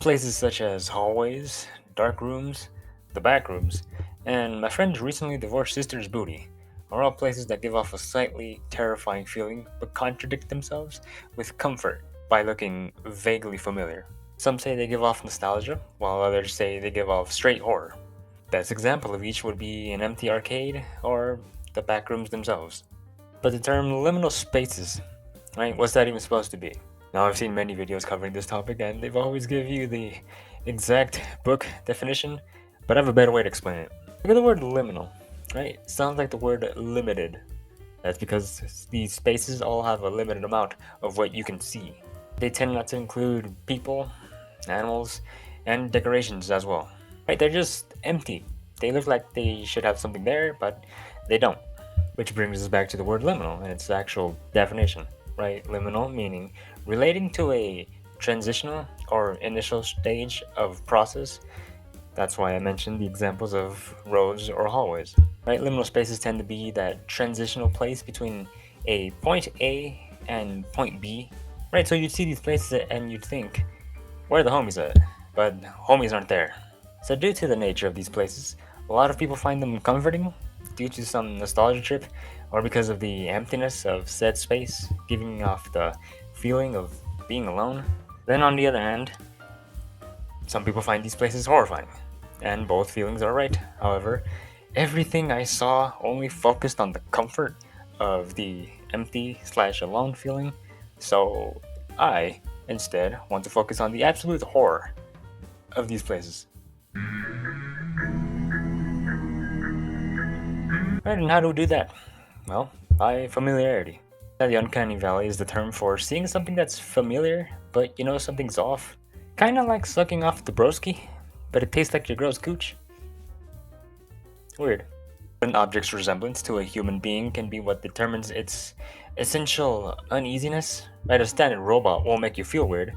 Places such as hallways, dark rooms, the backrooms, and my friend's recently divorced sister's booty are all places that give off a slightly terrifying feeling but contradict themselves with comfort by looking vaguely familiar. Some say they give off nostalgia, while others say they give off straight horror. Best example of each would be an empty arcade or the backrooms themselves. But the term liminal spaces, right? What's that even supposed to be? Now, I've seen many videos covering this topic, and they've always give you the exact book definition, but I have a better way to explain it. Look at the word liminal, right? It sounds like the word limited. That's because these spaces all have a limited amount of what you can see. They tend not to include people, animals, and decorations as well. Right? They're just empty. They look like they should have something there, but they don't. Which brings us back to the word liminal and its actual definition, right? Liminal meaning relating to a transitional or initial stage of process. That's why I mentioned the examples of roads or hallways, right? Liminal spaces tend to be that transitional place between a point A and point B, right? So you'd see these places and you'd think, where are the homies at? But homies aren't there. So, due to the nature of these places, a lot of people find them comforting due to some nostalgia trip or because of the emptiness of said space, giving off the feeling of being alone. Then, on the other hand, some people find these places horrifying, and both feelings are right. However, everything I saw only focused on the comfort of the empty slash alone feeling, so I instead want to focus on the absolute horror of these places. Right, and how do we do that? Well, by familiarity. The Uncanny Valley is the term for seeing something that's familiar, but you know something's off. Kinda like sucking off the broski, but it tastes like your gross cooch. Weird. An object's resemblance to a human being can be what determines its essential uneasiness. Right, a standard robot won't make you feel weird,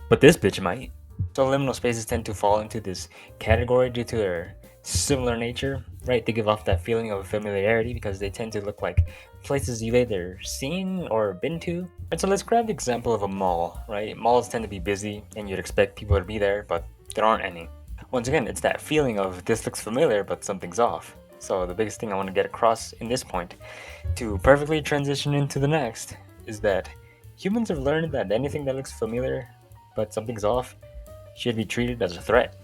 but this bitch might. So liminal spaces tend to fall into this category due to their similar nature, right? They give off that feeling of familiarity because they tend to look like places you've either seen or been to. And so let's grab the example of a mall, right? Malls tend to be busy and you'd expect people to be there, but there aren't any. Once again, it's that feeling of this looks familiar, but something's off. So the biggest thing I want to get across in this point, to perfectly transition into the next, is that humans have learned that anything that looks familiar, but something's off, should be treated as a threat.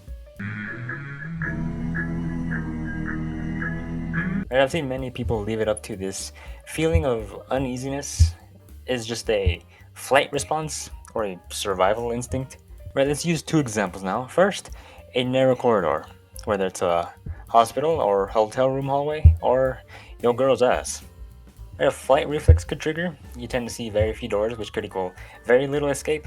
And I've seen many people leave it up to this feeling of uneasiness is just a flight response or a survival instinct. Right, let's use two examples now. First, a narrow corridor, whether it's a hospital or hotel room hallway or your girl's ass. Right, a flight reflex could trigger. You tend to see very few doors, which could equal very little escape,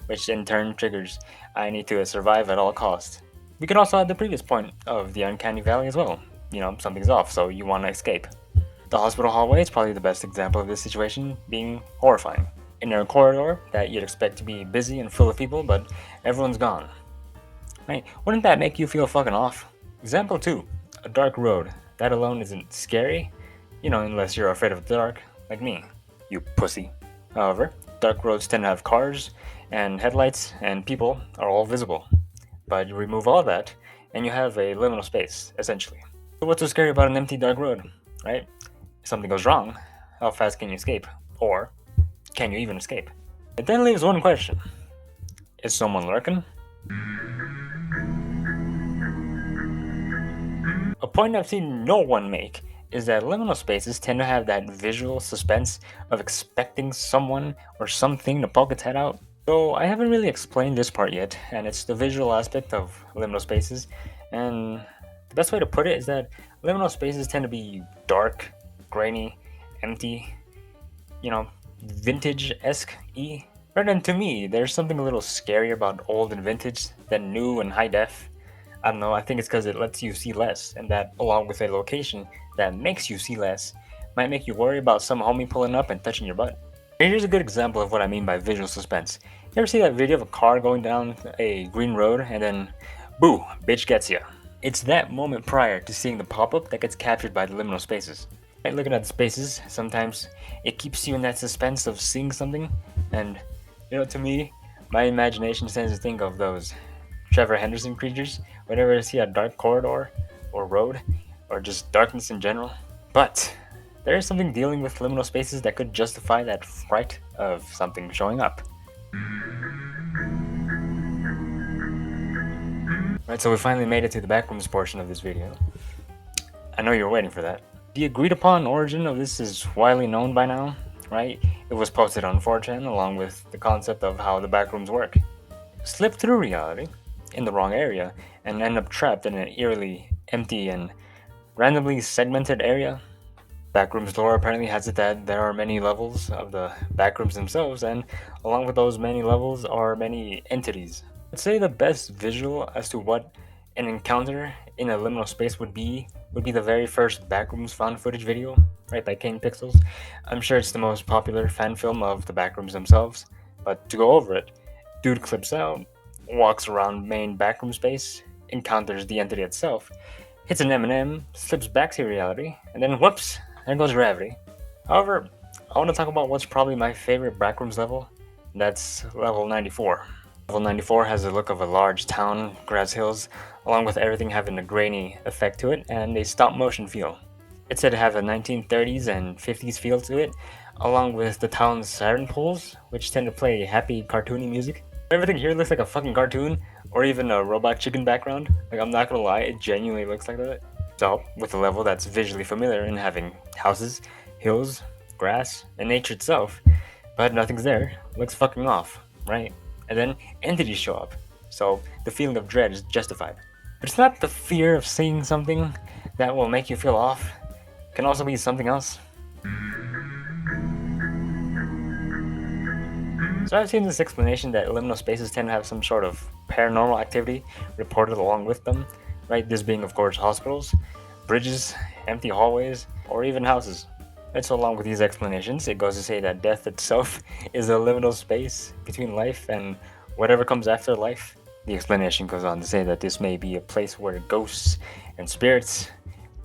which in turn triggers I need to survive at all costs. We could also add the previous point of the Uncanny Valley as well. You know, something's off, so you want to escape. The hospital hallway is probably the best example of this situation being horrifying. In a corridor that you'd expect to be busy and full of people, but everyone's gone. Right? Wouldn't that make you feel fucking off? Example 2, a dark road. That alone isn't scary, you know, unless you're afraid of the dark, like me, you pussy. However, dark roads tend to have cars, and headlights, and people are all visible. But you remove all that, and you have a liminal space, essentially. So what's so scary about an empty dark road, right? If something goes wrong, how fast can you escape? Or can you even escape? It then leaves one question. Is someone lurking? A point I've seen no one make is that liminal spaces tend to have that visual suspense of expecting someone or something to poke its head out. So I haven't really explained this part yet, and it's the visual aspect of liminal spaces, and the best way to put it is that liminal spaces tend to be dark, grainy, empty, you know, vintage-esque-y. Rather than to me, there's something a little scary about old and vintage than new and high def. I don't know, I think it's because it lets you see less, and that, along with a location that makes you see less, might make you worry about some homie pulling up and touching your butt. Here's a good example of what I mean by visual suspense. You ever see that video of a car going down a green road and then, boo, bitch gets ya? It's that moment prior to seeing the pop-up that gets captured by the liminal spaces. Right, looking at the spaces, sometimes it keeps you in that suspense of seeing something, and, you know, to me, my imagination tends to think of those Trevor Henderson creatures whenever I see a dark corridor or road or just darkness in general. But there is something dealing with liminal spaces that could justify that fright of something showing up. Right, so we finally made it to the backrooms portion of this video. I know you're waiting for that. The agreed upon origin of this is widely known by now, right? It was posted on 4chan along with the concept of how the backrooms work. Slip through reality in the wrong area and end up trapped in an eerily empty and randomly segmented area. Backrooms lore apparently has it that there are many levels of the backrooms themselves, and along with those many levels are many entities. I'd say the best visual as to what an encounter in a liminal space would be the very first Backrooms found footage video, right, by Kane Pixels. I'm sure it's the most popular fan film of the Backrooms themselves, but to go over it, dude clips out, walks around main backroom space, encounters the entity itself, hits an M&M, slips back to reality, and then whoops, there goes gravity. However, I want to talk about what's probably my favorite Backrooms level. That's level 94. Level 94 has the look of a large town, grass hills, along with everything having a grainy effect to it and a stop motion feel. It's said to have a 1930s and 50s feel to it, along with the town's siren pools, which tend to play happy cartoony music. Everything here looks like a fucking cartoon, or even a robot chicken background. Like, I'm not gonna lie, it genuinely looks like that. So, with a level that's visually familiar and having houses, hills, grass, and nature itself, but nothing's there, looks fucking off, right? And then entities show up, so the feeling of dread is justified. But it's not the fear of seeing something that will make you feel off. It can also be something else. So I've seen this explanation that liminal spaces tend to have some sort of paranormal activity reported along with them, right? This being, of course, hospitals, bridges, empty hallways, or even houses. And so along with these explanations, it goes to say that death itself is a liminal space between life and whatever comes after life. The explanation goes on to say that this may be a place where ghosts and spirits,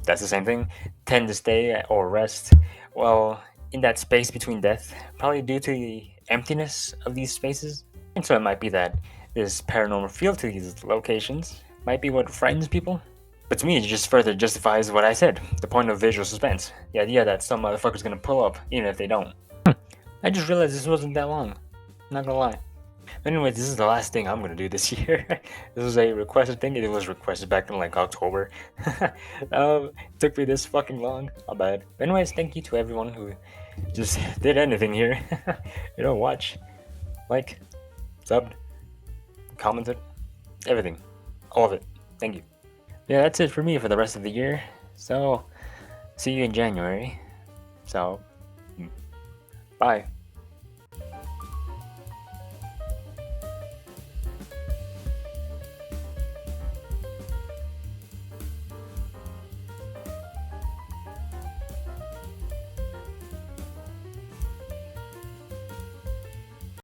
that's the same thing, tend to stay or rest, well, in that space between death, probably due to the emptiness of these spaces. And so it might be that this paranormal feel to these locations might be what frightens people. But to me, it just further justifies what I said, the point of visual suspense. The idea that some motherfucker's gonna pull up, even if they don't. I just realized this wasn't that long. Not gonna lie. But anyways, this is the last thing I'm gonna do this year. This was a requested thing. It was requested back in like October. It took me this fucking long. Not bad. But anyways, thank you to everyone who just did anything here. Watch, like, subbed, commented, everything. All of it. Thank you. Yeah, that's it for me for the rest of the year. So, see you in January. So, bye.